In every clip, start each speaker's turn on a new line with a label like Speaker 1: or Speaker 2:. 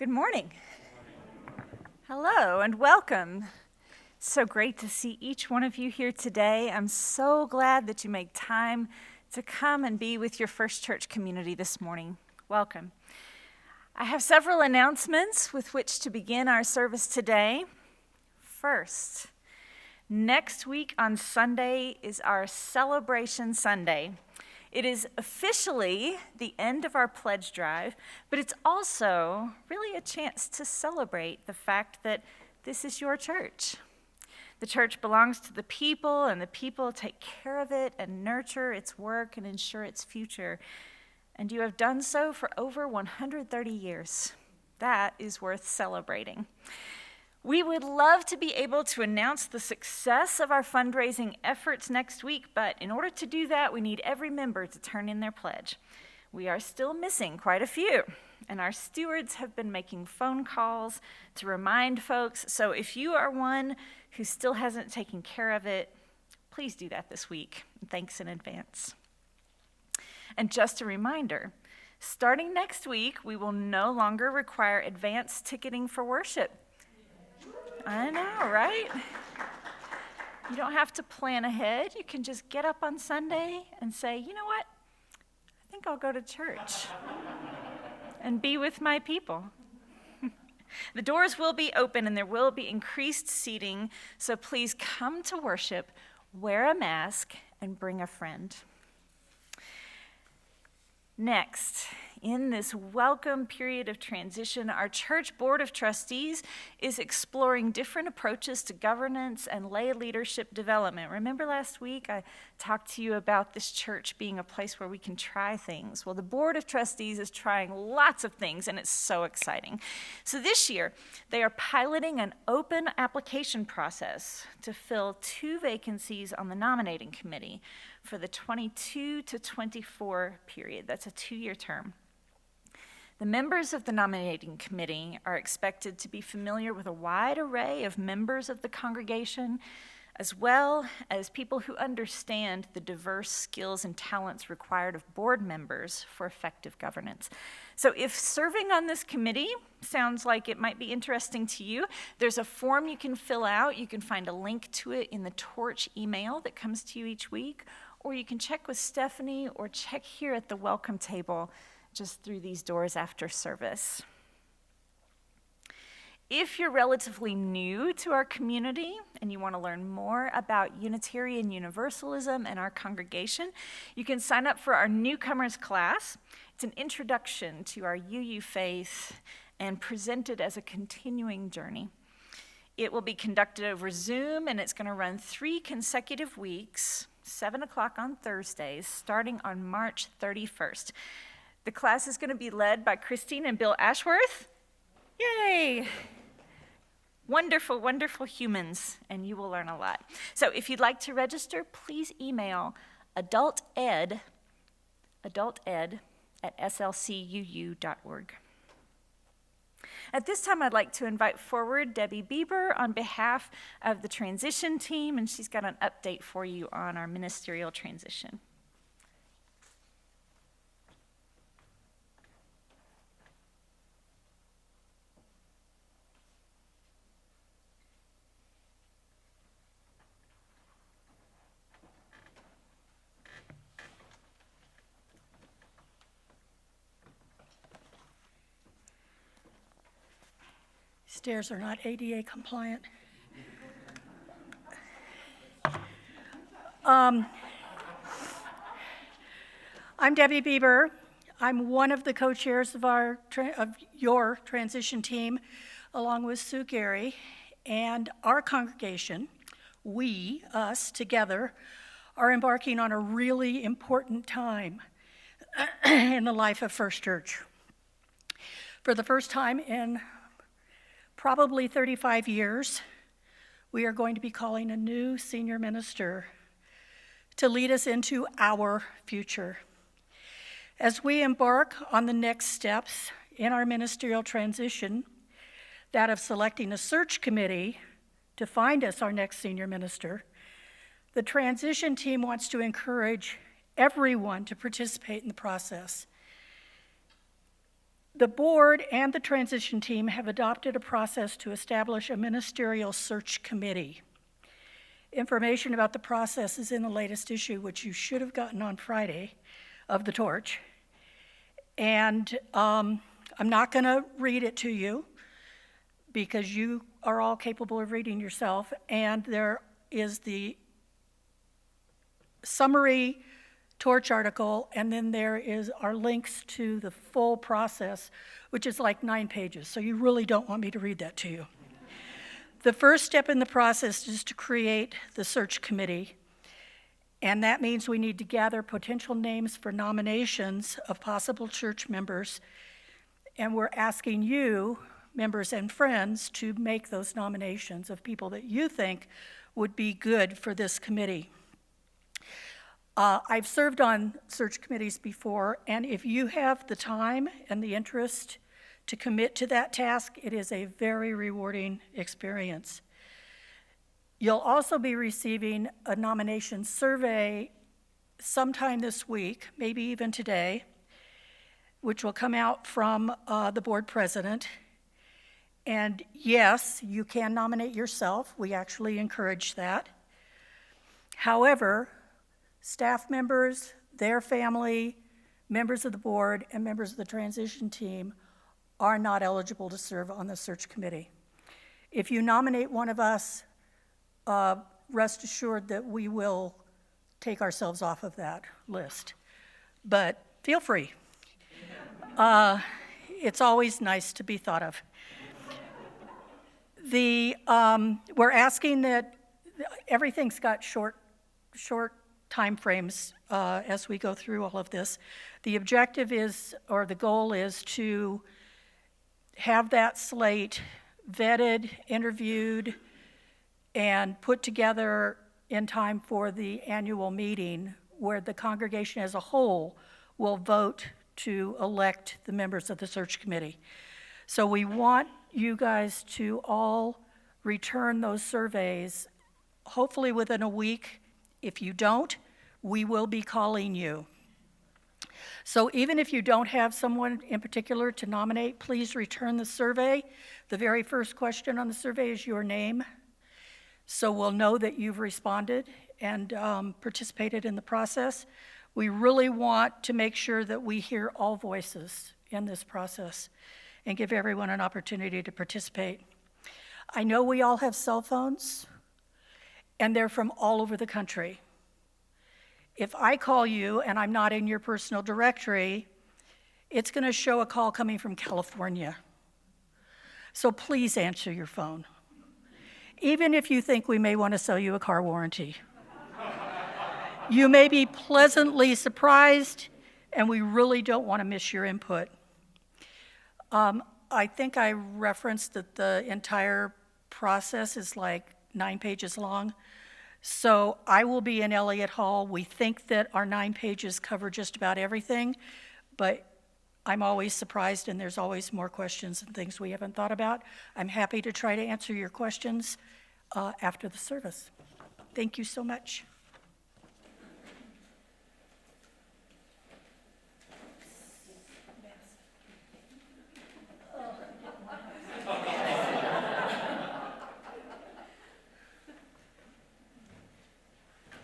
Speaker 1: Good morning. Hello and welcome. It's so great to see each one of you here today. I'm so glad that you make time to come and be with your First Church community this morning. Welcome. I have several announcements with which to begin our service today. First, next week on Sunday is our Celebration Sunday. It is officially the end of our pledge drive, but it's also really a chance to celebrate the fact that this is your church. The church belongs to the people, and the people take care of it and nurture its work and ensure its future. And you have done so for over 130 years. That is worth celebrating. We would love to be able to announce the success of our fundraising efforts next week, but in order to do that, we need every member to turn in their pledge. We are still missing quite a few, and our stewards have been making phone calls to remind folks. So if you are one who still hasn't taken care of it, please do that this week. Thanks in advance. And just a reminder, starting next week, we will no longer require advance ticketing for worship. I know, right? You don't have to plan ahead. You can just get up on Sunday and say, you know what? I think I'll go to church and be with my people. The doors will be open and there will be increased seating, so please come to worship, wear a mask, and bring a friend. Next, in this welcome period of transition, our church board of trustees is exploring different approaches to governance and lay leadership development. Remember last week I talked to you about this church being a place where we can try things. Well, the board of trustees is trying lots of things, and it's so exciting. So this year, they are piloting an open application process to fill 2 vacancies on the nominating committee for the 22 to 24 period. That's a 2-year term. The members of the nominating committee are expected to be familiar with a wide array of members of the congregation, as well as people who understand the diverse skills and talents required of board members for effective governance. So if serving on this committee sounds like it might be interesting to you, there's a form you can fill out. You can find a link to it in the Torch email that comes to you each week, or you can check with Stephanie or check here at the welcome table just through these doors after service. If you're relatively new to our community and you want to learn more about Unitarian Universalism and our congregation, you can sign up for our newcomers class. It's an introduction to our UU faith and presented as a continuing journey. It will be conducted over Zoom, and it's going to run 3 consecutive weeks, 7 o'clock on Thursdays, starting on March 31st. The class is going to be led by Christine and Bill Ashworth. Yay! Wonderful, wonderful humans, and you will learn a lot. So if you'd like to register, please email adulted at slcuu.org. At this time, I'd like to invite forward Debbie Bieber on behalf of the transition team, and she's got an update for you on our ministerial transition.
Speaker 2: Stairs are not ADA compliant. I'm Debbie Bieber. I'm one of the co-chairs of your transition team, along with Sue Gary, and our congregation. Us together, are embarking on a really important time in the life of First Church. For the first time in probably 35 years, we are going to be calling a new senior minister to lead us into our future. As we embark on the next steps in our ministerial transition, that of selecting a search committee to find us our next senior minister, the transition team wants to encourage everyone to participate in the process. The board and the transition team have adopted a process to establish a ministerial search committee. Information about the process is in the latest issue, which you should have gotten on Friday, of the Torch. And I'm not going to read it to you because you are all capable of reading yourself. And there is the summary Torch article, and then there are links to the full process, which is like 9 pages. So you really don't want me to read that to you. The first step in the process is to create the search committee. And that means we need to gather potential names for nominations of possible church members. And we're asking you, members and friends, to make those nominations of people that you think would be good for this committee. I've served on search committees before, and if you have the time and the interest to commit to that task, it is a very rewarding experience. You'll also be receiving a nomination survey sometime this week, maybe even today, which will come out from the board president. And yes, you can nominate yourself. We actually encourage that. However, staff members, their family, members of the board, and members of the transition team are not eligible to serve on the search committee. If you nominate one of us, rest assured that we will take ourselves off of that list. But feel free. It's always nice to be thought of. We're asking that everything's got short time frames as we go through all of this. The objective is, or the goal is, to have that slate vetted, interviewed, and put together in time for the annual meeting where the congregation as a whole will vote to elect the members of the search committee. So we want you guys to all return those surveys, hopefully within a week. If you don't, we will be calling you. So even if you don't have someone in particular to nominate, please return the survey. The very first question on the survey is your name. So we'll know that you've responded and participated in the process. We really want to make sure that we hear all voices in this process and give everyone an opportunity to participate. I know we all have cell phones, and they're from all over the country. If I call you and I'm not in your personal directory, it's going to show a call coming from California. So please answer your phone, even if you think we may want to sell you a car warranty. You may be pleasantly surprised, and we really don't want to miss your input. I think I referenced that the entire process is like 9 pages long. So I will be in Elliott Hall. We think that our 9 pages cover just about everything, but I'm always surprised, and there's always more questions and things we haven't thought about. I'm happy to try to answer your questions after the service. Thank you so much.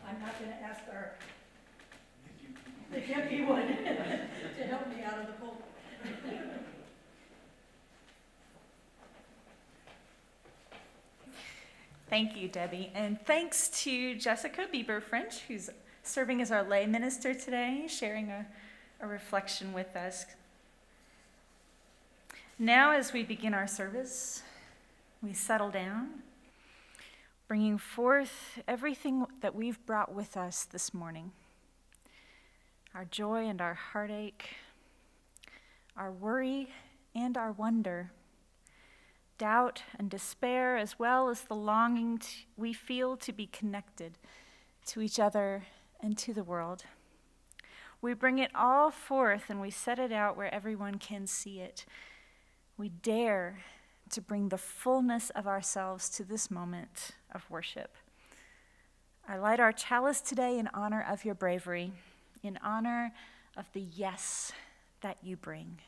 Speaker 2: I'm not going to ask the hippie one to help me out of the pulpit.
Speaker 1: Thank you, Debbie. And thanks to Jessica Bieber French, who's serving as our lay minister today, sharing a reflection with us. Now, as we begin our service, we settle down, bringing forth everything that we've brought with us this morning. Our joy and our heartache, our worry and our wonder, doubt and despair, as well as the longing we feel to be connected to each other and to the world. We bring it all forth and we set it out where everyone can see it. We dare to bring the fullness of ourselves to this moment of worship. I light our chalice today in honor of your bravery, in honor of the yes that you bring.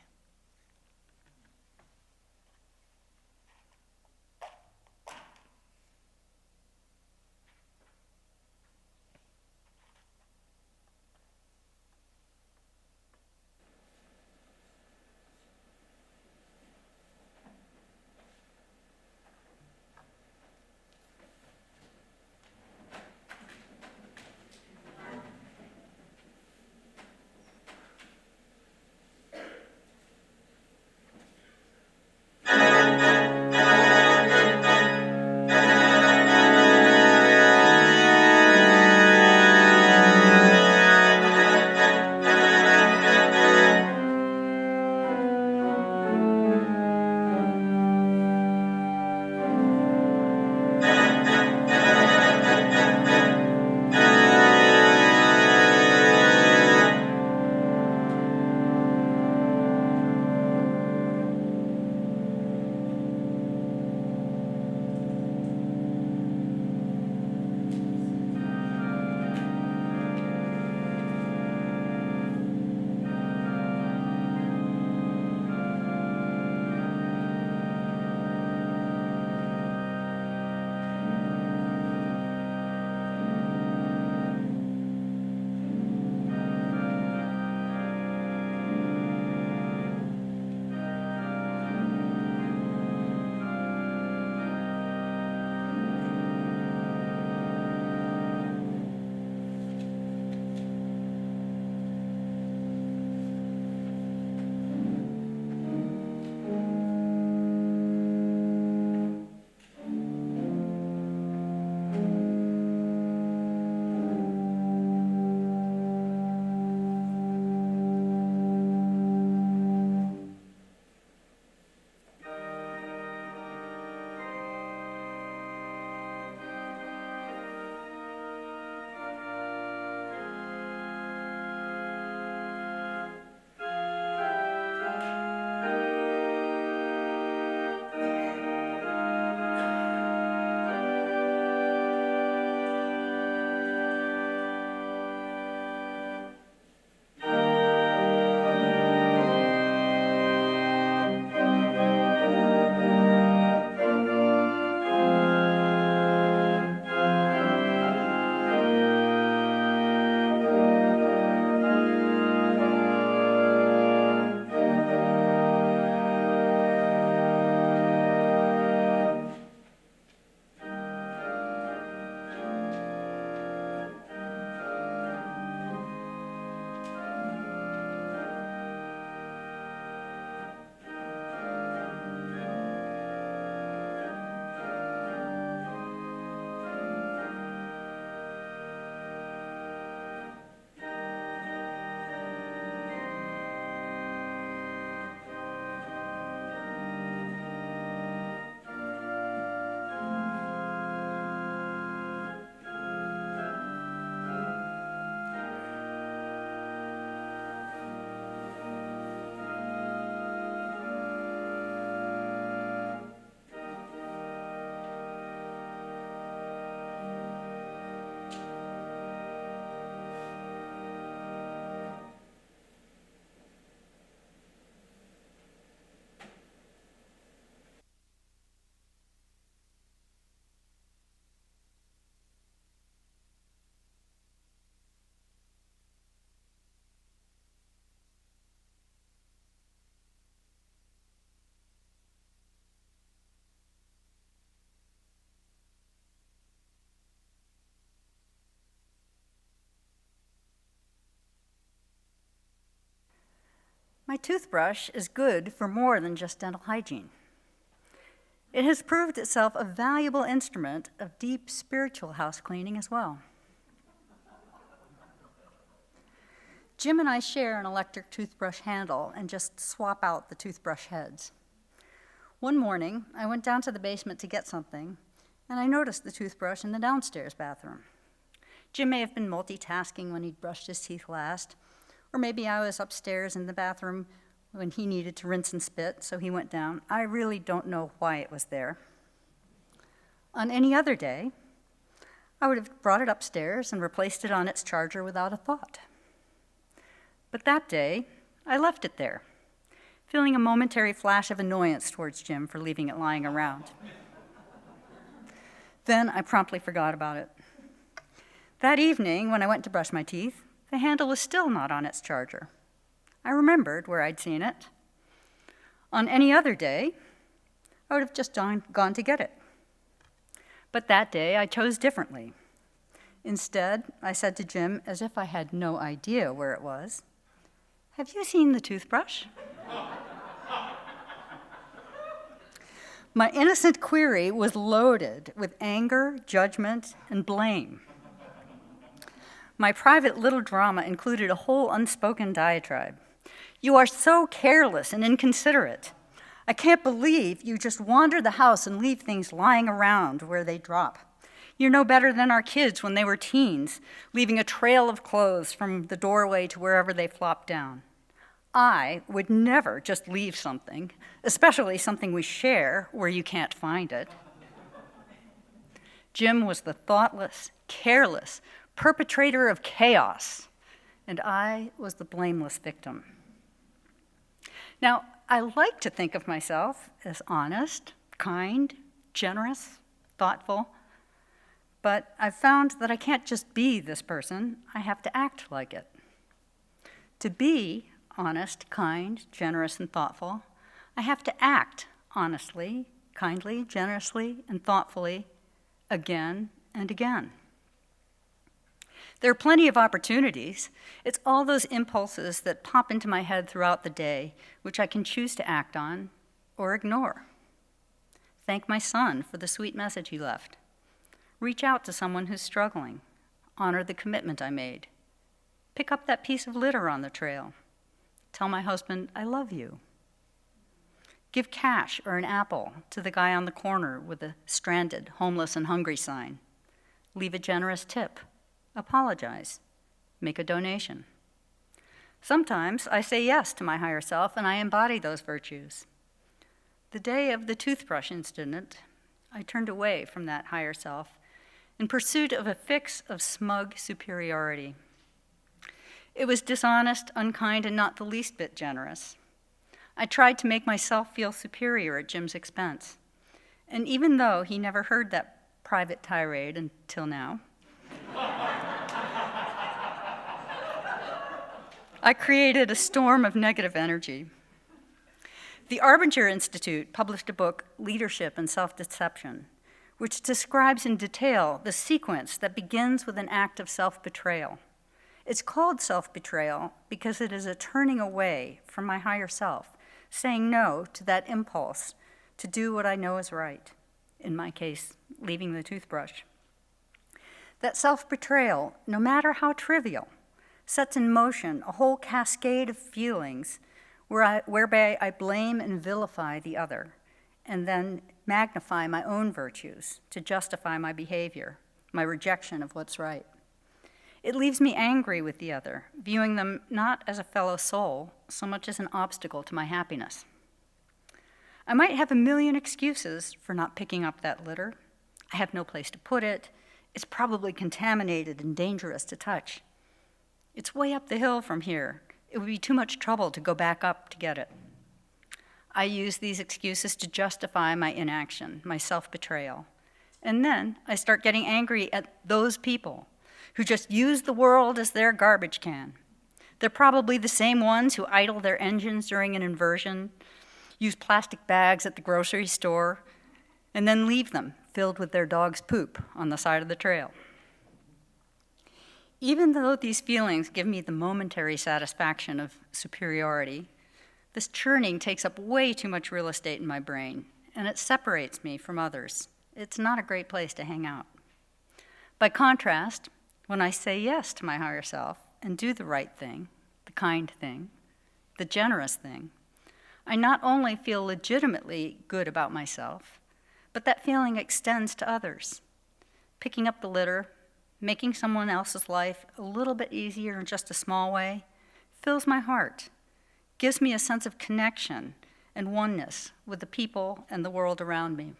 Speaker 3: My toothbrush is good for more than just dental hygiene. It has proved itself a valuable instrument of deep spiritual house cleaning as well. Jim and I share an electric toothbrush handle and just swap out the toothbrush heads. One morning, I went down to the basement to get something, and I noticed the toothbrush in the downstairs bathroom. Jim may have been multitasking when he'd brushed his teeth last, or maybe I was upstairs in the bathroom when he needed to rinse and spit, so he went down. I really don't know why it was there. On any other day, I would have brought it upstairs and replaced it on its charger without a thought. But that day, I left it there, feeling a momentary flash of annoyance towards Jim for leaving it lying around. Then I promptly forgot about it. That evening, when I went to brush my teeth, the handle was still not on its charger. I remembered where I'd seen it. On any other day, I would have just gone to get it. But that day, I chose differently. Instead, I said to Jim, as if I had no idea where it was, "Have you seen the toothbrush?" My innocent query was loaded with anger, judgment, and blame. My private little drama included a whole unspoken diatribe. "You are so careless and inconsiderate. I can't believe you just wander the house and leave things lying around where they drop. You're no better than our kids when they were teens, leaving a trail of clothes from the doorway to wherever they flopped down. I would never just leave something, especially something we share where you can't find it." Jim was the thoughtless, careless perpetrator of chaos, and I was the blameless victim. Now, I like to think of myself as honest, kind, generous, thoughtful, but I've found that I can't just be this person, I have to act like it. To be honest, kind, generous, and thoughtful, I have to act honestly, kindly, generously, and thoughtfully again and again. There are plenty of opportunities. It's all those impulses that pop into my head throughout the day, which I can choose to act on or ignore. Thank my son for the sweet message he left. Reach out to someone who's struggling. Honor the commitment I made. Pick up that piece of litter on the trail. Tell my husband, "I love you." Give cash or an apple to the guy on the corner with a stranded, homeless, and hungry sign. Leave a generous tip. Apologize. Make a donation. Sometimes I say yes to my higher self and I embody those virtues. The day of the toothbrush incident, I turned away from that higher self in pursuit of a fix of smug superiority. It was dishonest, unkind, and not the least bit generous. I tried to make myself feel superior at Jim's expense. And even though he never heard that private tirade until now, I created a storm of negative energy. The Arbinger Institute published a book, Leadership and Self-Deception, which describes in detail the sequence that begins with an act of self-betrayal. It's called self-betrayal because it is a turning away from my higher self, saying no to that impulse to do what I know is right, in my case, leaving the toothbrush. That self-betrayal, no matter how trivial, sets in motion a whole cascade of feelings whereby I blame and vilify the other, and then magnify my own virtues to justify my behavior, my rejection of what's right. It leaves me angry with the other, viewing them not as a fellow soul, so much as an obstacle to my happiness. I might have a million excuses for not picking up that litter. I have no place to put it. It's probably contaminated and dangerous to touch. It's way up the hill from here. It would be too much trouble to go back up to get it. I use these excuses to justify my inaction, my self-betrayal. And then I start getting angry at those people who just use the world as their garbage can. They're probably the same ones who idle their engines during an inversion, use plastic bags at the grocery store, and then leave them filled with their dog's poop on the side of the trail. Even though these feelings give me the momentary satisfaction of superiority, This churning takes up way too much real estate in my brain, and it separates me from others. It's not a great place to hang out. By contrast, when I say yes to my higher self and do the right thing, the kind thing, the generous thing, I not only feel legitimately good about myself, but that feeling extends to others. Picking up the litter, making someone else's life a little bit easier in just a small way, fills my heart, gives me a sense of connection and oneness with the people and the world around me.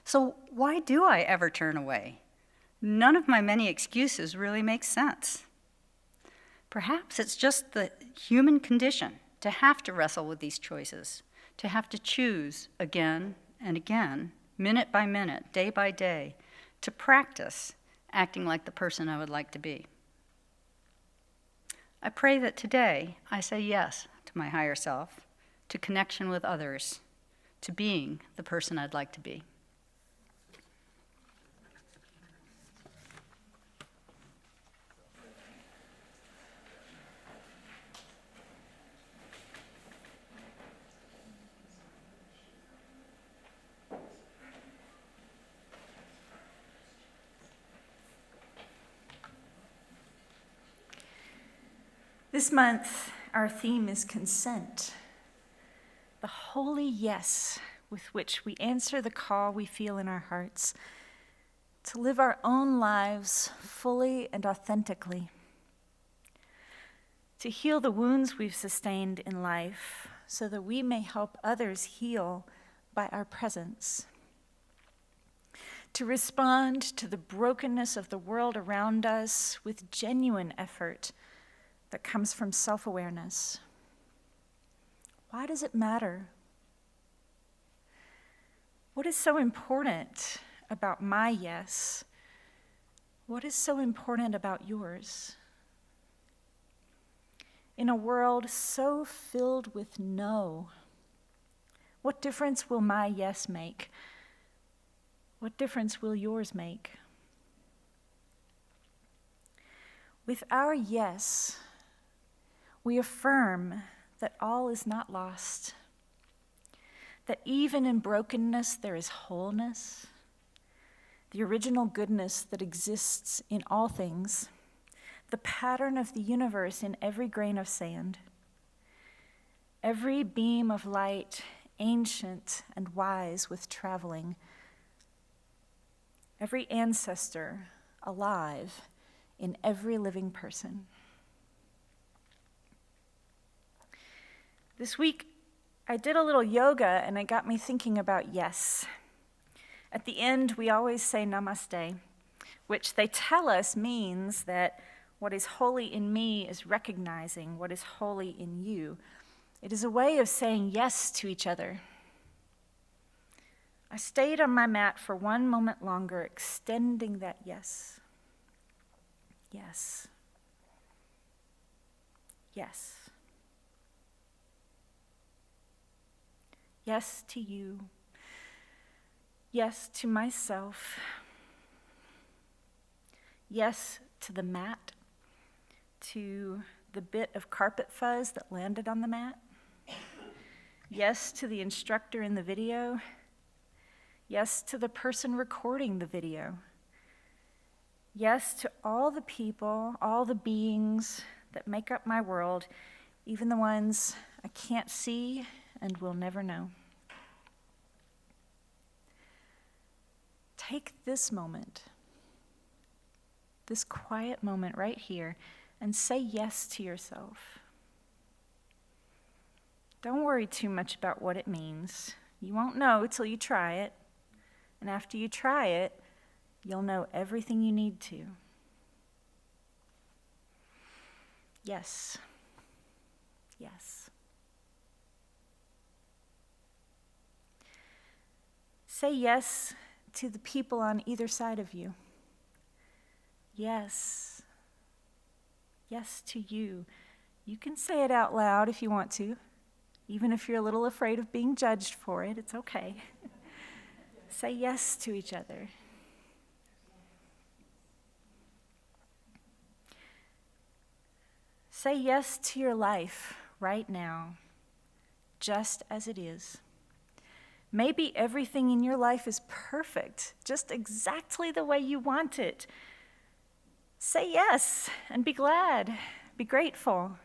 Speaker 3: So why do I ever turn away? None of my many excuses really make sense. Perhaps it's just the human condition to have to wrestle with these choices, to have to choose again and again, minute by minute, day by day, to practice acting like the person I would like to be. I pray that today I say yes to my higher self, to connection with others, to being the person I'd like to be.
Speaker 1: This month, our theme is consent, the holy yes with which we answer the call we feel in our hearts to live our own lives fully and authentically, to heal the wounds we've sustained in life so that we may help others heal by our presence, to respond to the brokenness of the world around us with genuine effort that comes from self-awareness. Why does it matter? What is so important about my yes? What is so important about yours? In a world so filled with no, what difference will my yes make? What difference will yours make? With our yes, we affirm that all is not lost, that even in brokenness there is wholeness, the original goodness that exists in all things, the pattern of the universe in every grain of sand, every beam of light, ancient and wise with traveling, every ancestor alive in every living person. This week, I did a little yoga, and it got me thinking about yes. At the end, we always say namaste, which they tell us means that what is holy in me is recognizing what is holy in you. It is a way of saying yes to each other. I stayed on my mat for one moment longer, extending that yes. Yes. Yes. Yes to you. Yes to myself. Yes to the mat, to the bit of carpet fuzz that landed on the mat. Yes to the instructor in the video. Yes to the person recording the video. Yes to all the people, all the beings that make up my world, even the ones I can't see and will never know. Take this moment, this quiet moment right here, and say yes to yourself. Don't worry too much about what it means. You won't know till you try it. And after you try it, you'll know everything you need to. Yes. Yes. Say yes to the people on either side of you. Yes. Yes to you. You can say it out loud if you want to, even if you're a little afraid of being judged for it. It's okay. Say yes to each other. Say yes to your life right now. just as it is. Maybe everything in your life is perfect, just exactly the way you want it. Say yes and be glad, be grateful.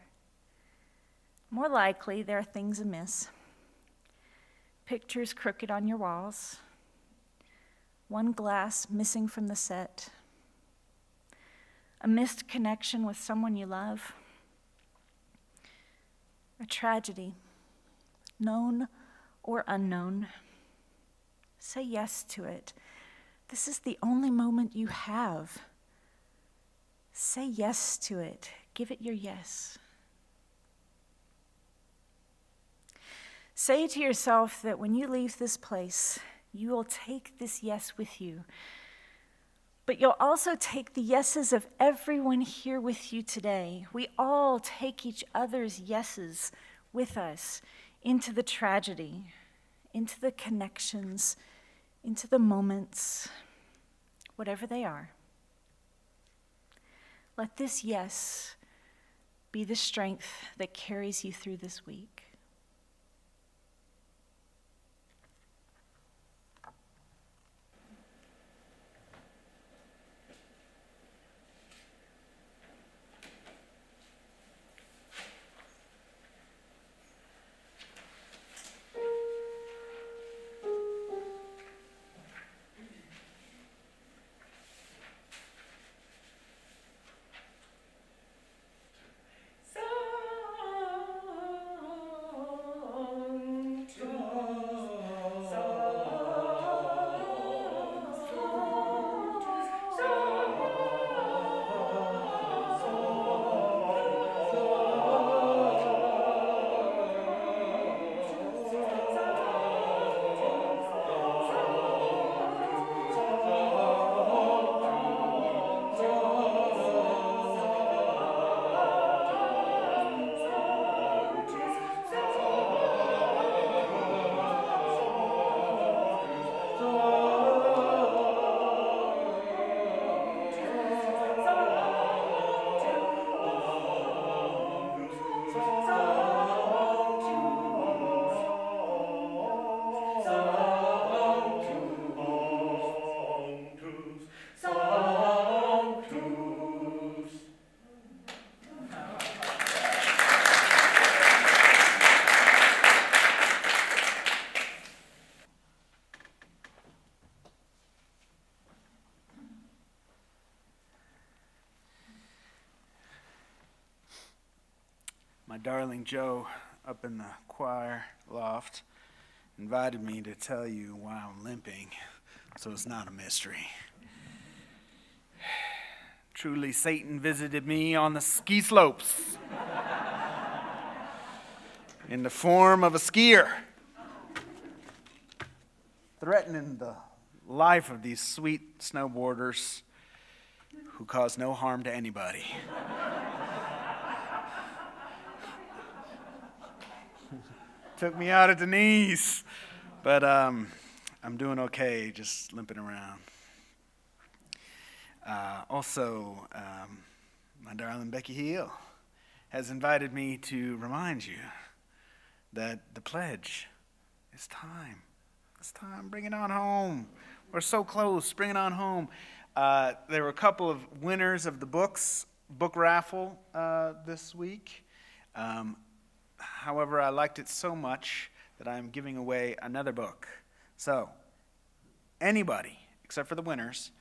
Speaker 1: More likely, there are things amiss. Pictures crooked on your walls, one glass missing from the set, a missed connection with someone you love, a tragedy, known or unknown. Say yes to it. This is the only moment you have. Say yes to it. Give it your yes. Say to yourself that when you leave this place, you will take this yes with you. But you'll also take the yeses of everyone here with you today. We all take each other's yeses with us into the tragedy, into the connections, into the moments, whatever they are. Let this yes be the strength that carries you through this week.
Speaker 4: My darling Joe up in the choir loft invited me to tell you why I'm limping, so it's not a mystery. Truly, Satan visited me on the ski slopes in the form of a skier, threatening the life of these sweet snowboarders who cause no harm to anybody. Took me out at the knees, but I'm doing okay, just limping around. Also, my darling Becky Heel has invited me to remind you that the pledge is time. It's time. Bring it on home. We're so close. Bring it on home. There were a couple of winners of the book raffle this week. However, I liked it so much that I'm giving away another book. So, anybody, except for the winners,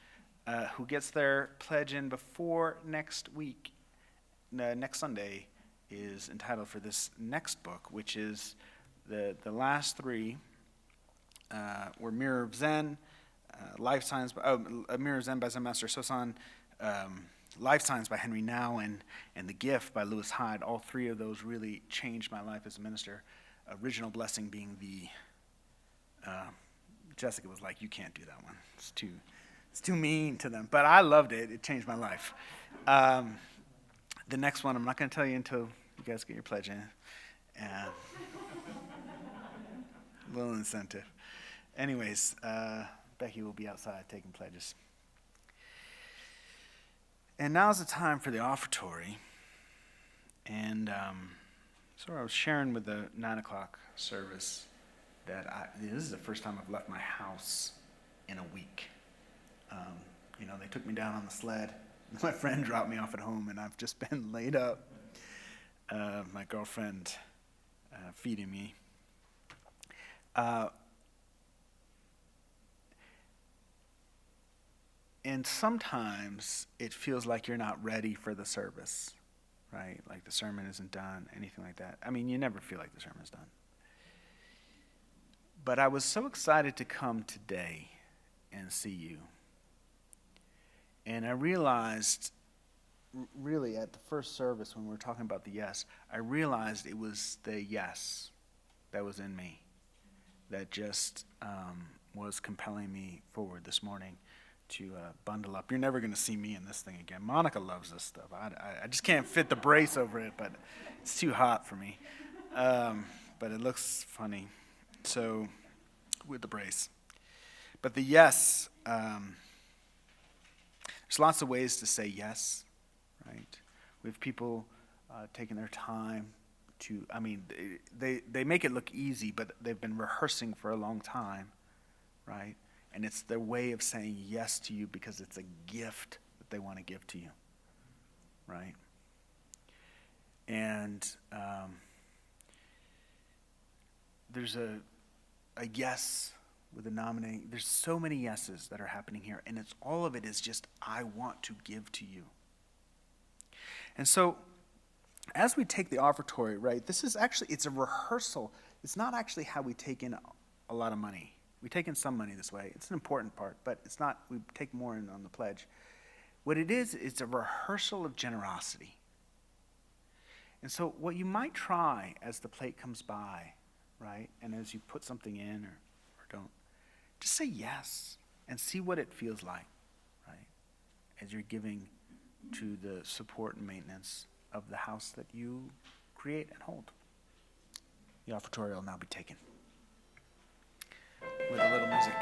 Speaker 4: who gets their pledge in before next week, next Sunday, is entitled for this next book, which is the last three were Mirror of Zen, Life Signs, Mirror of Zen by Zen Master Sosan, Life Signs by Henry Now, and The Gift by Lewis Hyde. All three of those really changed my life as a minister. Original Blessing being the, Jessica was like, you can't do that one. It's too mean to them. But I loved it. It changed my life. The next one, I'm not going to tell you until you guys get your pledge in. A little incentive. Anyways, Becky will be outside taking pledges. And now's the time for the offertory. And So I was sharing with the 9 o'clock service that this is the first time I've left my house in a week. They took me down on the sled. My friend dropped me off at home, and I've just been laid up. My girlfriend feeding me. And sometimes it feels like you're not ready for the service, right? Like the sermon isn't done, anything like that. I mean, you never feel like the sermon's done. But I was so excited to come today and see you. And I realized, really at the first service when we were talking about the yes, I realized it was the yes that was in me that just was compelling me forward this morning to bundle up. You're never going to see me in this thing again. Monica loves this stuff. I just can't fit the brace over it, but it's too hot for me. But it looks funny. So, with the brace. But the yes, there's lots of ways to say yes, right? We have people taking their time to, they make it look easy, but they've been rehearsing for a long time, right? And it's their way of saying yes to you because it's a gift that they want to give to you, right? And there's a yes with a nominating. There's so many yeses that are happening here, and all of it is just, I want to give to you. And so, as we take the offertory, right, this is actually, it's a rehearsal. It's not actually how we take in a lot of money. We take in some money this way. It's an important part, but it's not, we take more in on the pledge. What it is, it's a rehearsal of generosity. And so what you might try as the plate comes by, right, and as you put something in or don't, just say yes and see what it feels like, right, as you're giving to the support and maintenance of the house that you create and hold. The offertory will now be taken with a little music.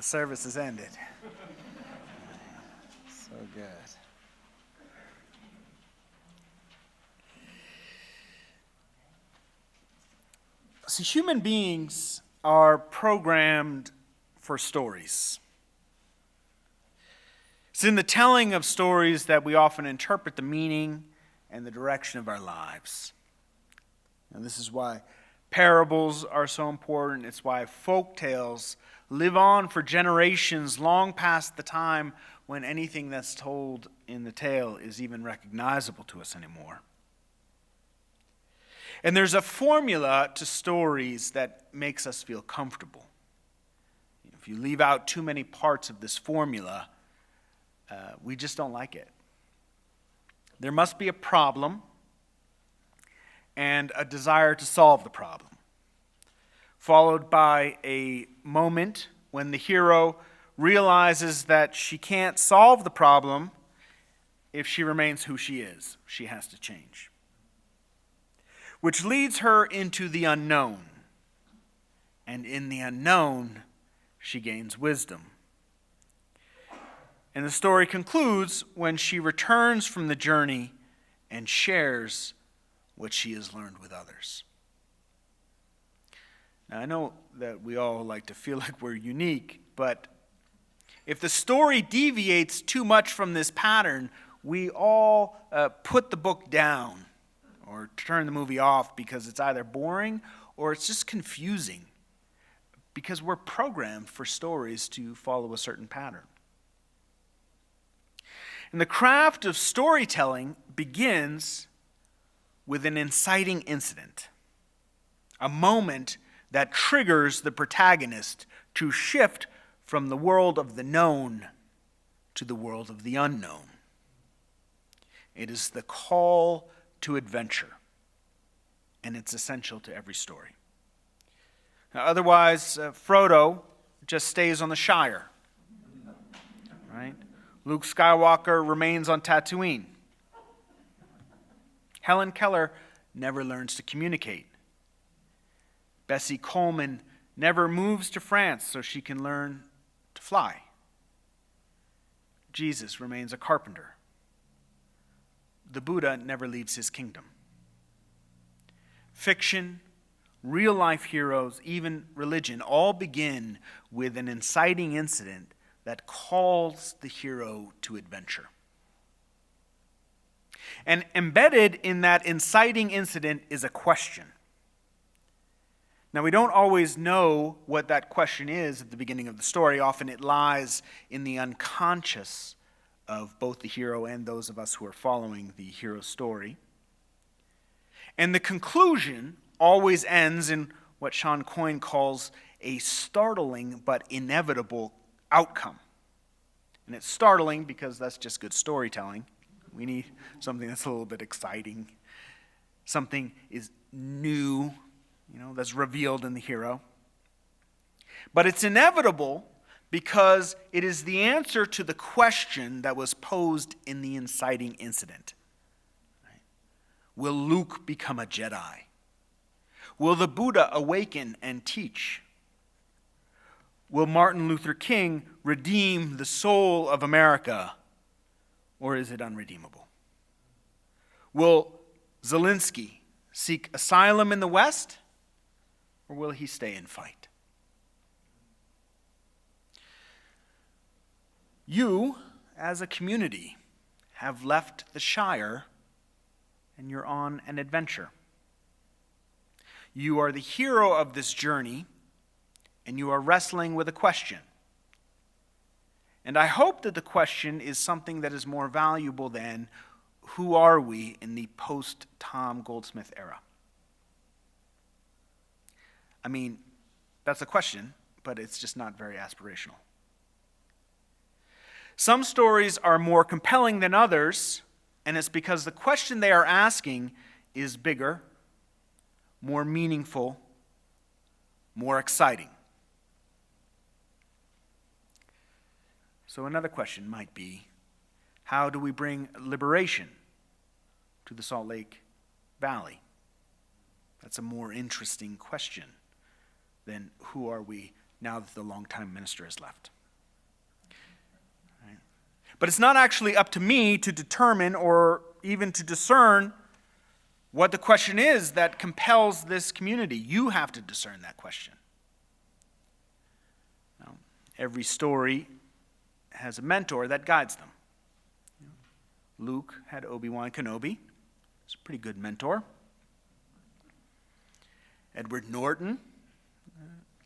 Speaker 4: Service is ended. So good. See, human beings are programmed for stories. It's in the telling of stories that we often interpret the meaning and the direction of our lives. And this is why parables are so important. It's why folk tales live on for generations long past the time when anything that's told in the tale is even recognizable to us anymore. And there's a formula to stories that makes us feel comfortable. If you leave out too many parts of this formula, we just don't like it. There must be a problem and a desire to solve the problem, followed by a moment when the hero realizes that she can't solve the problem if she remains who she is. She has to change. Which leads her into the unknown. And in the unknown, she gains wisdom. And the story concludes when she returns from the journey and shares what she has learned with others. Now, I know that we all like to feel like we're unique, but if the story deviates too much from this pattern, we all put the book down or turn the movie off because it's either boring or it's just confusing, because we're programmed for stories to follow a certain pattern. And the craft of storytelling begins with an inciting incident, a moment that triggers the protagonist to shift from the world of the known to the world of the unknown. It is the call to adventure, and it's essential to every story. Now, otherwise, Frodo just stays on the Shire, right? Luke Skywalker remains on Tatooine. Helen Keller never learns to communicate. Bessie Coleman never moves to France so she can learn to fly. Jesus remains a carpenter. The Buddha never leaves his kingdom. Fiction, real-life heroes, even religion, all begin with an inciting incident that calls the hero to adventure. And embedded in that inciting incident is a question. Now, we don't always know what that question is at the beginning of the story. Often it lies in the unconscious of both the hero and those of us who are following the hero's story. And the conclusion always ends in what Sean Coyne calls a startling but inevitable outcome. And it's startling because that's just good storytelling. We need something that's a little bit exciting. Something is new, that's revealed in the hero. But it's inevitable because it is the answer to the question that was posed in the inciting incident. Right? Will Luke become a Jedi? Will the Buddha awaken and teach? Will Martin Luther King redeem the soul of America, or is it unredeemable? Will Zelensky seek asylum in the West, or will he stay and fight? You, as a community, have left the Shire and you're on an adventure. You are the hero of this journey, and you are wrestling with a question. And I hope that the question is something that is more valuable than, who are we in the post-Tom Goldsmith era? I mean, that's a question, but it's just not very aspirational. Some stories are more compelling than others, and it's because the question they are asking is bigger, more meaningful, more exciting. So another question might be, how do we bring liberation to the Salt Lake Valley? That's a more interesting question than who are we now that the longtime minister has left. Right? But it's not actually up to me to determine or even to discern what the question is that compels this community. You have to discern that question. Now, every story has a mentor that guides them. Luke had Obi-Wan Kenobi. He's a pretty good mentor. Edward Norton,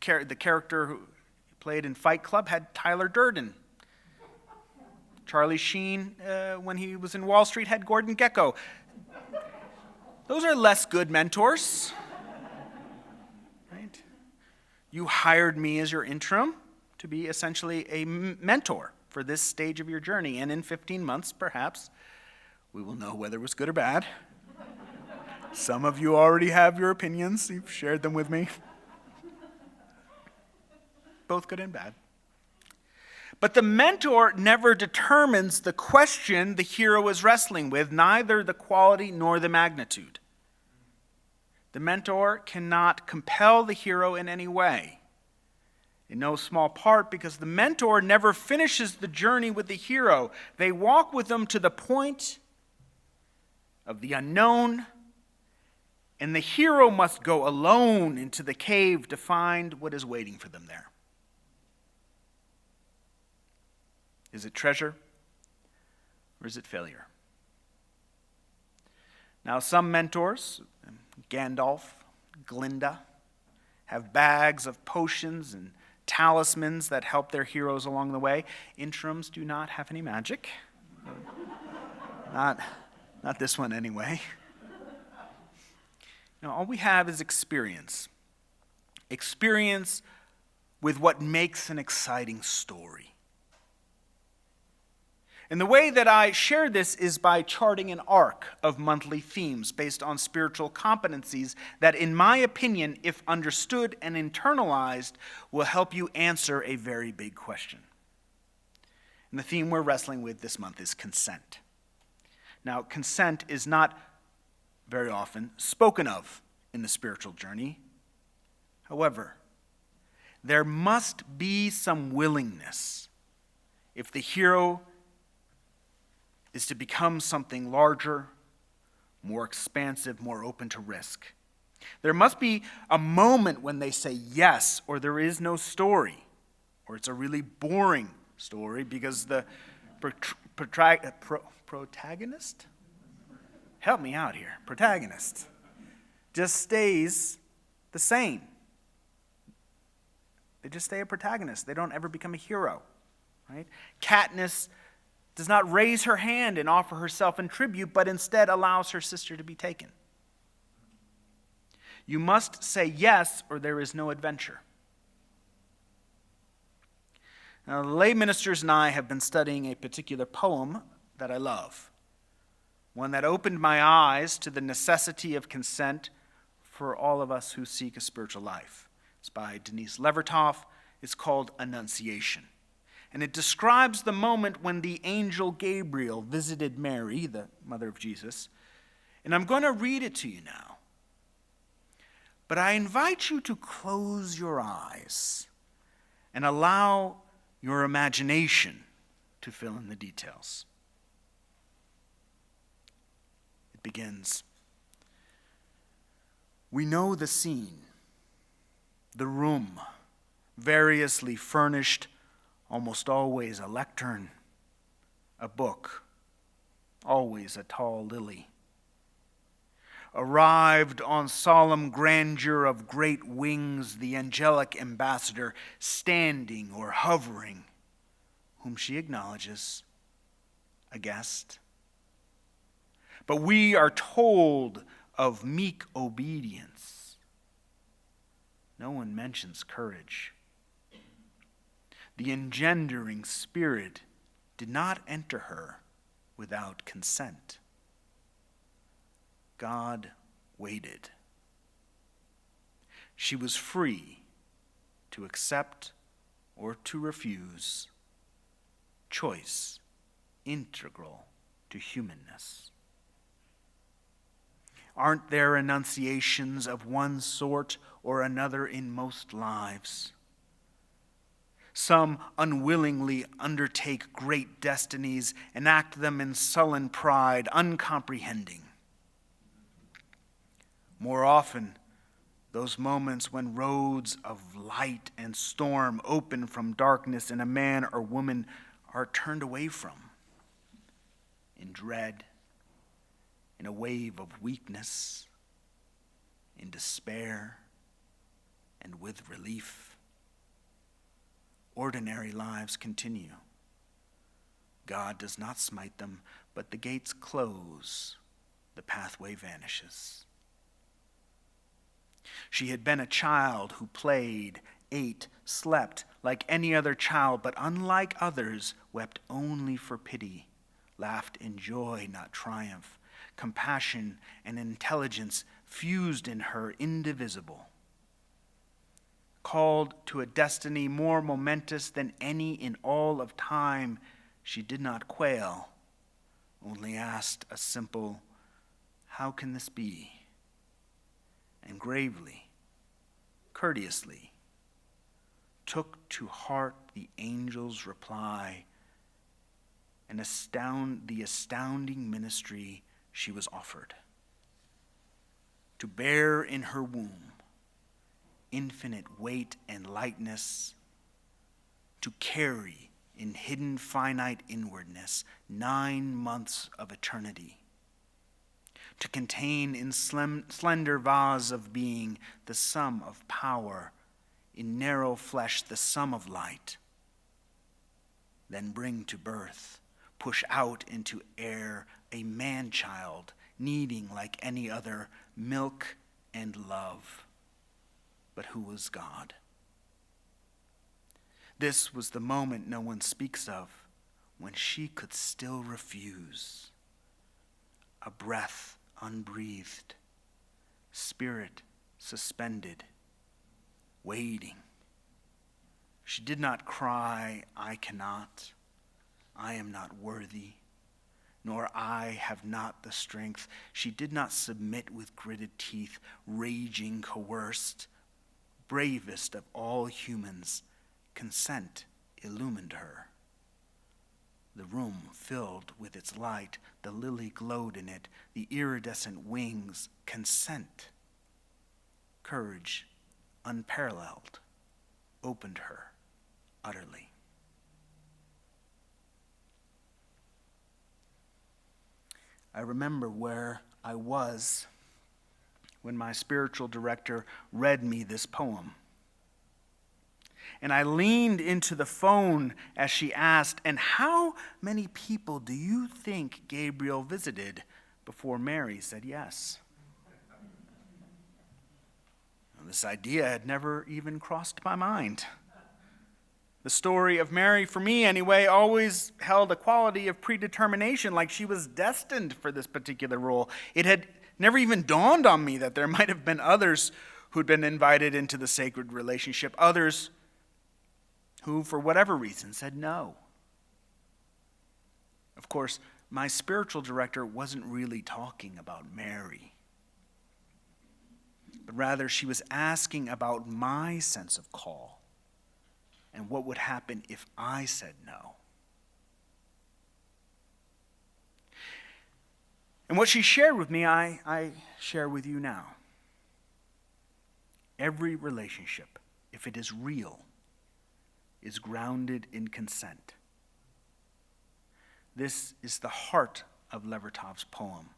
Speaker 4: the character who played in Fight Club, had Tyler Durden. Charlie Sheen, when he was in Wall Street, had Gordon Gekko. Those are less good mentors. Right? You hired me as your interim to be essentially a mentor for this stage of your journey. And in 15 months, perhaps, we will know whether it was good or bad. Some of you already have your opinions. You've shared them with me. Both good and bad. But the mentor never determines the question the hero is wrestling with, neither the quality nor the magnitude. The mentor cannot compel the hero in any way. in no small part because the mentor never finishes the journey with the hero. They walk with them to the point of the unknown, and the hero must go alone into the cave to find what is waiting for them there. Is it treasure or is it failure? Now, some mentors, Gandalf, Glinda, have bags of potions and talismans that help their heroes along the way. Interims do not have any magic. Not this one anyway. No, all we have is experience. Experience with what makes an exciting story. And the way that I share this is by charting an arc of monthly themes based on spiritual competencies that, in my opinion, if understood and internalized, will help you answer a very big question. And the theme we're wrestling with this month is consent. Now, consent is not very often spoken of in the spiritual journey. However, there must be some willingness if the hero is to become something larger, more expansive, more open to risk. There must be a moment when they say yes, or there is no story, or it's a really boring story because the protagonist? Help me out here. Protagonist just stays the same. They just stay a protagonist. They don't ever become a hero, right? Katniss does not raise her hand and offer herself in tribute, but instead allows her sister to be taken. You must say yes, or there is no adventure. Now, the lay ministers and I have been studying a particular poem that I love, one that opened my eyes to the necessity of consent for all of us who seek a spiritual life. It's by Denise Levertov. It's called Annunciation. And it describes the moment when the angel Gabriel visited Mary, the mother of Jesus. And I'm going to read it to you now. But I invite you to close your eyes and allow your imagination to fill in the details. It begins. We know the scene, the room, variously furnished, almost always a lectern, a book, always a tall lily. Arrived on solemn grandeur of great wings, the angelic ambassador, standing or hovering, whom she acknowledges, a guest. But we are told of meek obedience. No one mentions courage. The engendering spirit did not enter her without consent. God waited. She was free to accept or to refuse. Choice integral to humanness. Aren't there annunciations of one sort or another in most lives? Some unwillingly undertake great destinies and act them in sullen pride, uncomprehending. More often, those moments when roads of light and storm open from darkness and a man or woman are turned away from, in dread, in a wave of weakness, in despair, and with relief. Ordinary lives continue. God does not smite them, but the gates close, the pathway vanishes. She had been a child who played, ate, slept like any other child, but unlike others, wept only for pity, laughed in joy, not triumph, compassion and intelligence fused in her, indivisible. Called to a destiny more momentous than any in all of time, she did not quail, only asked a simple, "How can this be?" And gravely, courteously, took to heart the angel's reply and the astounding ministry she was offered. To bear in her womb infinite weight and lightness, to carry in hidden finite inwardness 9 months of eternity, to contain in slender vase of being the sum of power, in narrow flesh the sum of light, then bring to birth, push out into air a man-child, needing like any other milk and love, but who was God. This was the moment no one speaks of, when she could still refuse. A breath unbreathed, spirit suspended, waiting. She did not cry, I cannot, I am not worthy, nor I have not the strength. She did not submit with gritted teeth, raging, coerced. Bravest of all humans, consent illumined her. The room filled with its light, the lily glowed in it, the iridescent wings, consent. Courage, unparalleled, opened her utterly. I remember where I was when my spiritual director read me this poem. And I leaned into the phone as she asked, and how many people do you think Gabriel visited before Mary said yes? Well, this idea had never even crossed my mind. The story of Mary, for me anyway, always held a quality of predetermination, like she was destined for this particular role. It had never even dawned on me that there might have been others who'd been invited into the sacred relationship, others who, for whatever reason, said no. Of course, my spiritual director wasn't really talking about Mary, but rather she was asking about my sense of call and what would happen if I said no. And what she shared with me, I share with you now. Every relationship, if it is real, is grounded in consent. This is the heart of Levertov's poem.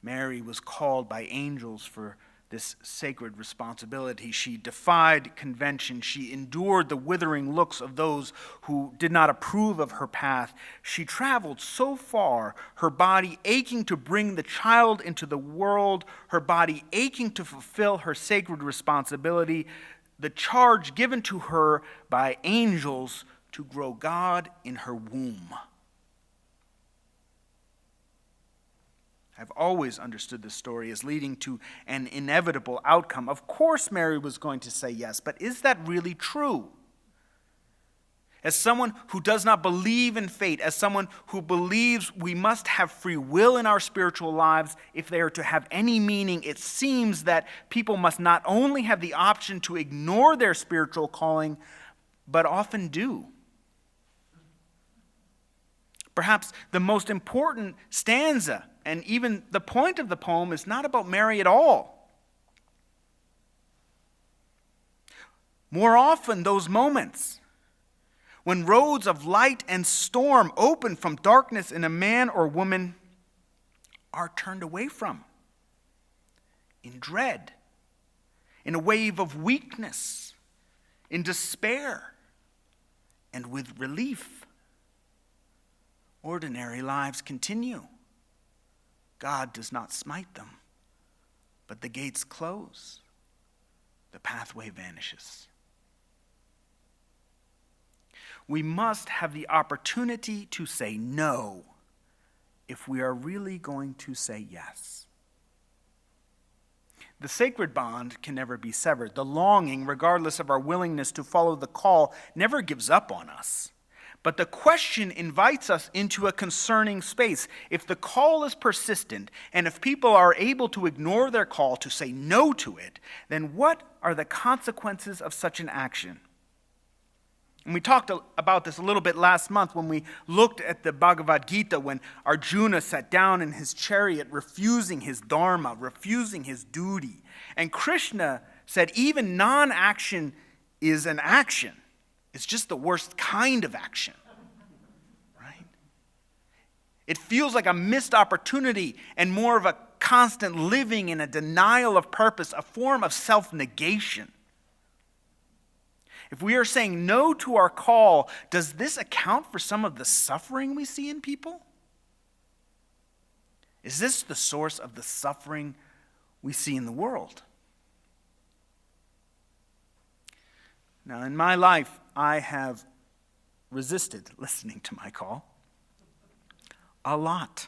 Speaker 4: Mary was called by angels for this sacred responsibility. She defied convention. She endured the withering looks of those who did not approve of her path. She traveled so far, her body aching to bring the child into the world, her body aching to fulfill her sacred responsibility, the charge given to her by angels to grow God in her womb. I've always understood this story as leading to an inevitable outcome. Of course Mary was going to say yes, but is that really true? As someone who does not believe in fate, as someone who believes we must have free will in our spiritual lives if they are to have any meaning, it seems that people must not only have the option to ignore their spiritual calling, but often do. Perhaps the most important stanza, and even the point of the poem, is not about Mary at all. More often, those moments when roads of light and storm open from darkness in a man or woman are turned away from, in dread, in a wave of weakness, in despair, and with relief. Ordinary lives continue. God does not smite them, but the gates close. The pathway vanishes. We must have the opportunity to say no if we are really going to say yes. The sacred bond can never be severed. The longing, regardless of our willingness to follow the call, never gives up on us. But the question invites us into a concerning space. If the call is persistent, and if people are able to ignore their call, to say no to it, then what are the consequences of such an action? And we talked about this a little bit last month when we looked at the Bhagavad Gita, when Arjuna sat down in his chariot, refusing his dharma, refusing his duty. And Krishna said even non-action is an action. It's just the worst kind of action, right? It feels like a missed opportunity and more of a constant living in a denial of purpose, a form of self-negation. If we are saying no to our call, does this account for some of the suffering we see in people? Is this the source of the suffering we see in the world? Now, in my life, I have resisted listening to my call a lot.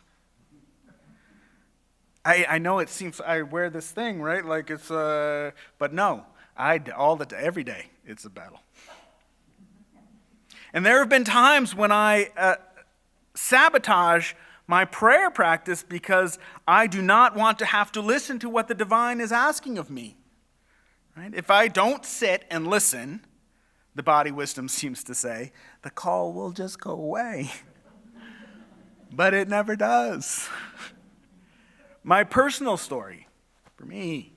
Speaker 4: I know it seems I wear this thing, right? Like it's but no, every day it's a battle. And there have been times when I sabotage my prayer practice because I do not want to have to listen to what the divine is asking of me. Right? If I don't sit and listen, the body wisdom seems to say, the call will just go away. But it never does. My personal story, for me,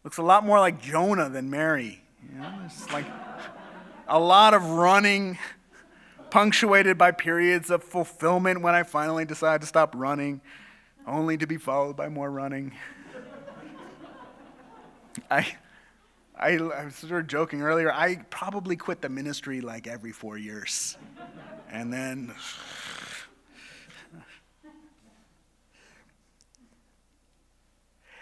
Speaker 4: looks a lot more like Jonah than Mary. You know, it's like a lot of running, punctuated by periods of fulfillment when I finally decide to stop running, only to be followed by more running. I was sort of joking earlier, I probably quit the ministry like every 4 years. And then...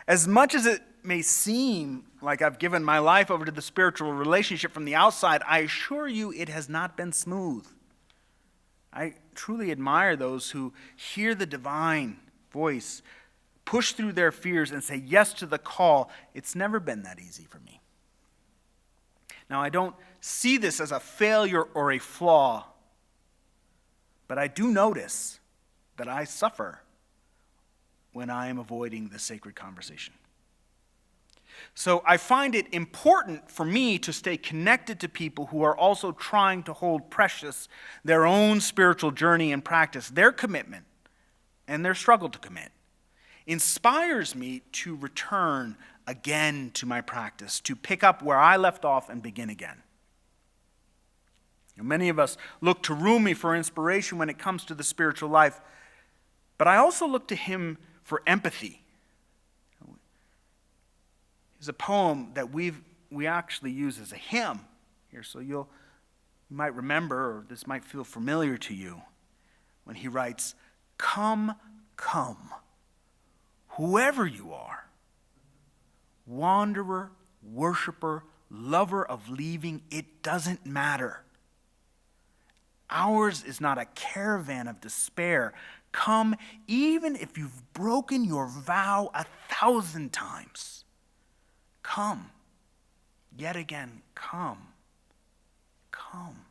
Speaker 4: As much as it may seem like I've given my life over to the spiritual relationship from the outside, I assure you it has not been smooth. I truly admire those who hear the divine voice, push through their fears, and say yes to the call. It's never been that easy for me. Now, I don't see this as a failure or a flaw, but I do notice that I suffer when I am avoiding the sacred conversation. So I find it important for me to stay connected to people who are also trying to hold precious their own spiritual journey and practice. Their commitment and their struggle to commit inspires me to return again to my practice, to pick up where I left off and begin again. Many of us look to Rumi for inspiration when it comes to the spiritual life, but I also look to him for empathy. It's a poem that we actually use as a hymn here, so you might remember, or this might feel familiar to you, when he writes, "Come, come, whoever you are, wanderer, worshiper, lover of leaving, it doesn't matter. Ours is not a caravan of despair. Come, even if you've broken your vow 1,000 times. Come, yet again, come, come."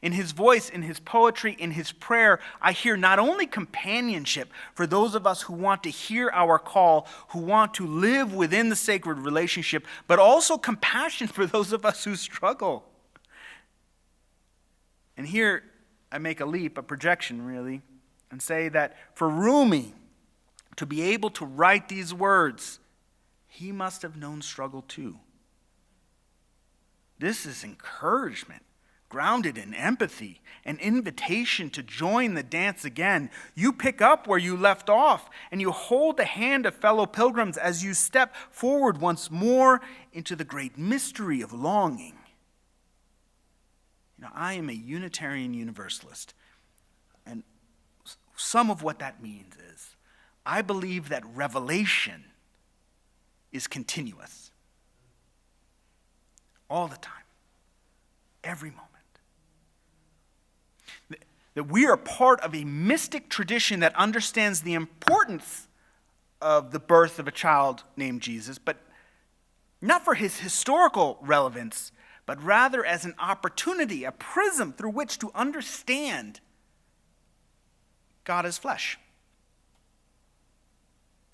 Speaker 4: In his voice, in his poetry, in his prayer, I hear not only companionship for those of us who want to hear our call, who want to live within the sacred relationship, but also compassion for those of us who struggle. And here I make a leap, a projection really, and say that for Rumi to be able to write these words, he must have known struggle too. This is encouragement, grounded in empathy, an invitation to join the dance again. You pick up where you left off, and you hold the hand of fellow pilgrims as you step forward once more into the great mystery of longing. You know, I am a Unitarian Universalist, and some of what that means is I believe that revelation is continuous. All the time. Every moment. That we are part of a mystic tradition that understands the importance of the birth of a child named Jesus, but not for his historical relevance, but rather as an opportunity, a prism through which to understand God as flesh.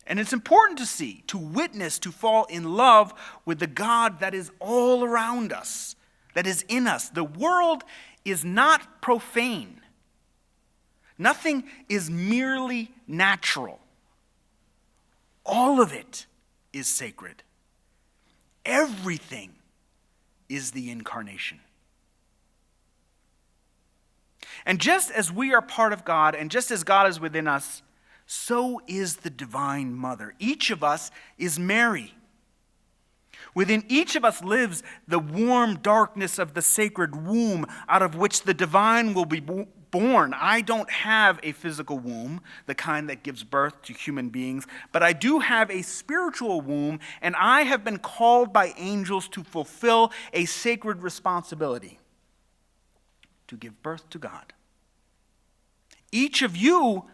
Speaker 4: And it's important to see, to witness, to fall in love with the God that is all around us, that is in us. The world is not profane. Nothing is merely natural. All of it is sacred. Everything is the incarnation. And just as we are part of God, and just as God is within us, so is the Divine Mother. Each of us is Mary. Within each of us lives the warm darkness of the sacred womb out of which the divine will be born. I don't have a physical womb, the kind that gives birth to human beings, but I do have a spiritual womb, and I have been called by angels to fulfill a sacred responsibility, to give birth to God. Each of you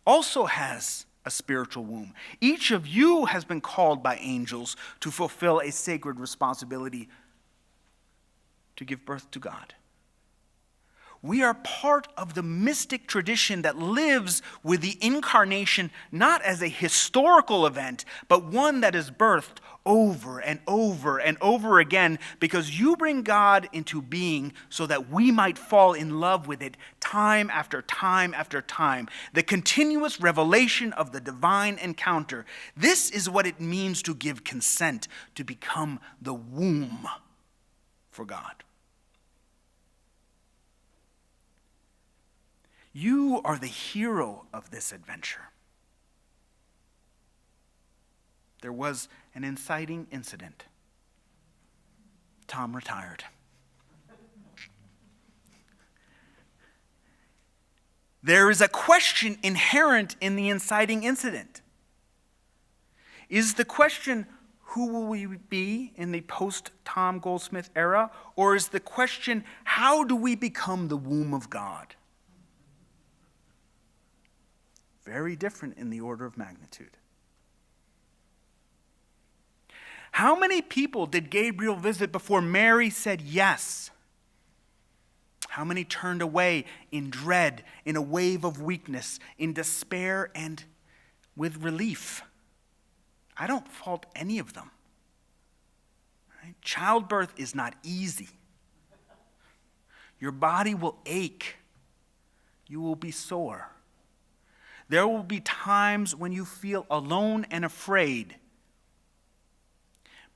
Speaker 4: also has a spiritual womb. Each of you has been called by angels to fulfill a sacred responsibility to give birth to God. We are part of the mystic tradition that lives with the incarnation not as a historical event, but one that is birthed over and over and over again, because you bring God into being so that we might fall in love with it time after time after time. The continuous revelation of the divine encounter. This is what it means to give consent, to become the womb for God. You are the hero of this adventure. There was an inciting incident. Tom retired. There is a question inherent in the inciting incident. Is the question, who will we be in the post-Tom Goldsmith era? Or is the question, how do we become the womb of God? Very different in the order of magnitude. How many people did Gabriel visit before Mary said yes? How many turned away in dread, in a wave of weakness, in despair, and with relief? I don't fault any of them. Right? Childbirth is not easy. Your body will ache. You will be sore. There will be times when you feel alone and afraid.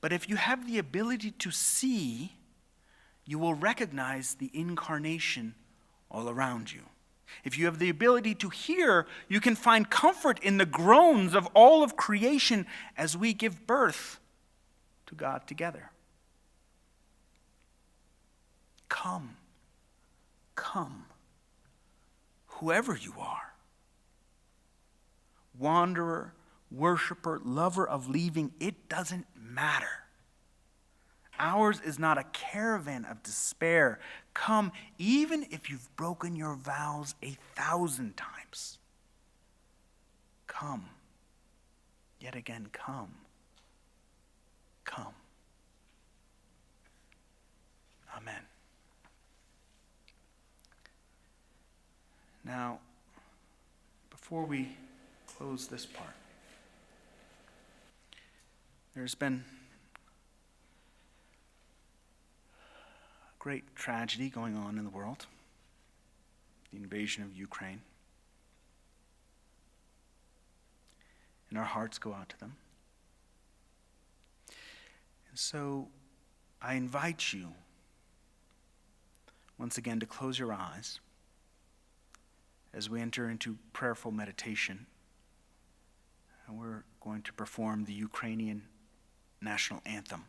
Speaker 4: But if you have the ability to see, you will recognize the incarnation all around you. If you have the ability to hear, you can find comfort in the groans of all of creation as we give birth to God together. Come, come, whoever you are. Wanderer, worshiper, lover of leaving, it doesn't matter. Ours is not a caravan of despair. Come, even if you've broken your vows 1,000 times. Come. Yet again, come. Come. Amen. Now, before we close this part, there's been a great tragedy going on in the world, the invasion of Ukraine. And our hearts go out to them. And so I invite you once again to close your eyes as we enter into prayerful meditation. And we're going to perform the Ukrainian National Anthem.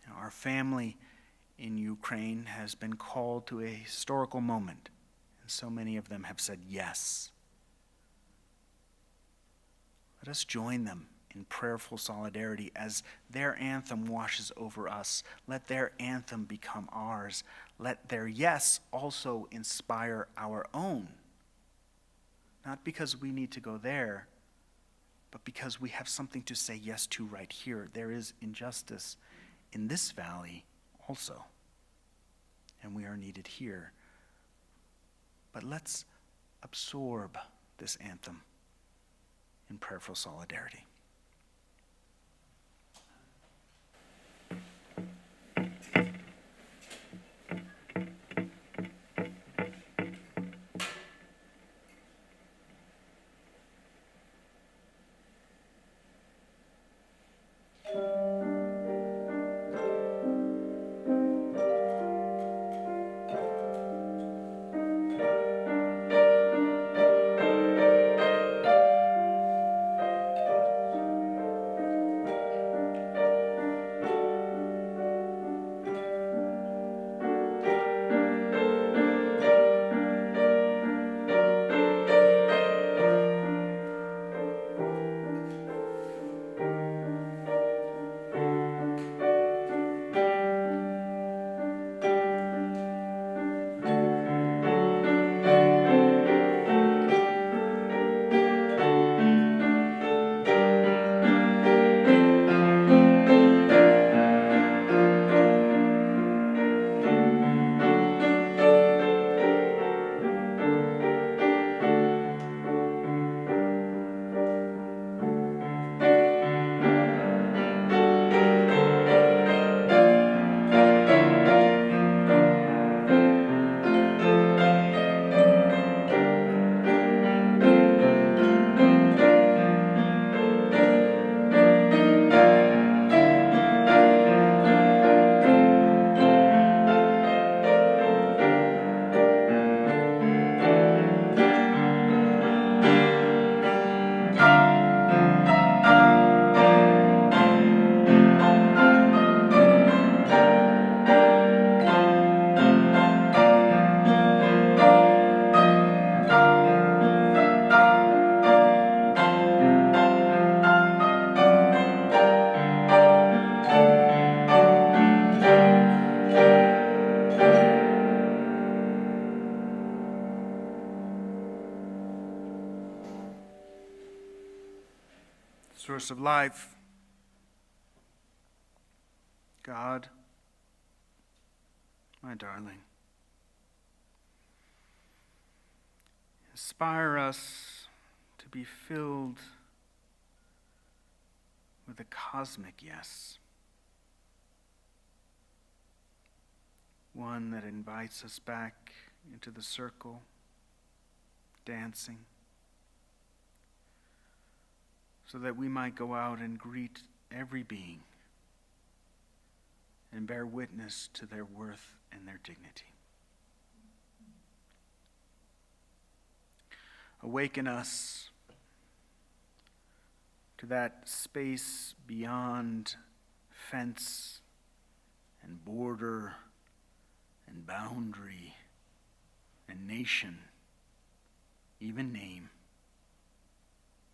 Speaker 4: Now, our family in Ukraine has been called to a historical moment, and so many of them have said yes. Let us join them in prayerful solidarity as their anthem washes over us. Let their anthem become ours. Let their yes also inspire our own. Not because we need to go there, but because we have something to say yes to right here. There is injustice in this valley also. And we are needed here. But let's absorb this anthem in prayerful solidarity. Source of life, God, my darling, inspire us to be filled with a cosmic yes, one that invites us back into the circle, dancing, so that we might go out and greet every being and bear witness to their worth and their dignity. Awaken us to that space beyond fence and border and boundary and nation, even name,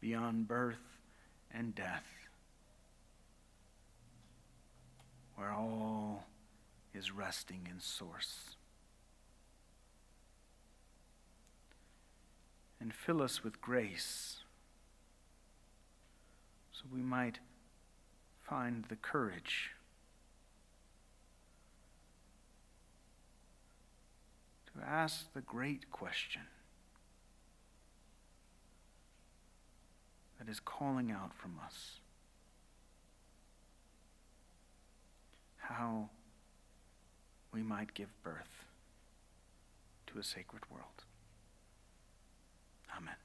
Speaker 4: beyond birth and death, where all is resting in source. And fill us with grace so we might find the courage to ask the great question that is calling out from us. How we might give birth to a sacred world. Amen.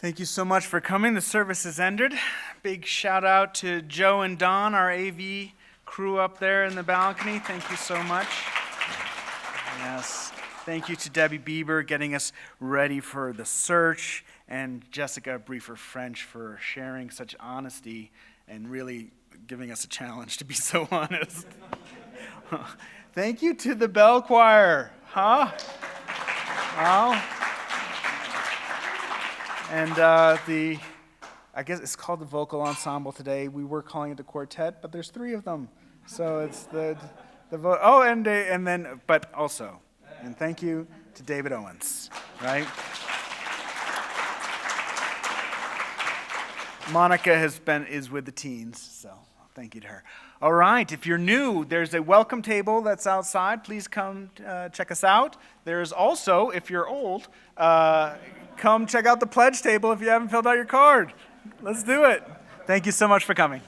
Speaker 4: Thank you so much for coming. The service has ended. Big shout out to Joe and Don, our AV crew up there in the balcony. Thank you so much. Yes. Thank you to Debbie Bieber getting us ready for the search, and Jessica Briefer-French for sharing such honesty and really giving us a challenge to be so honest. Thank you to the bell choir. Huh? Oh. And I guess it's called the Vocal Ensemble today. We were calling it the quartet, but there's 3 of them. So it's but also, and thank you to David Owens, right? Monica is with the teens, so thank you to her. All right, if you're new, there's a welcome table that's outside. Please come check us out. There's also, if you're old, come check out the pledge table if you haven't filled out your card. Let's do it. Thank you so much for coming.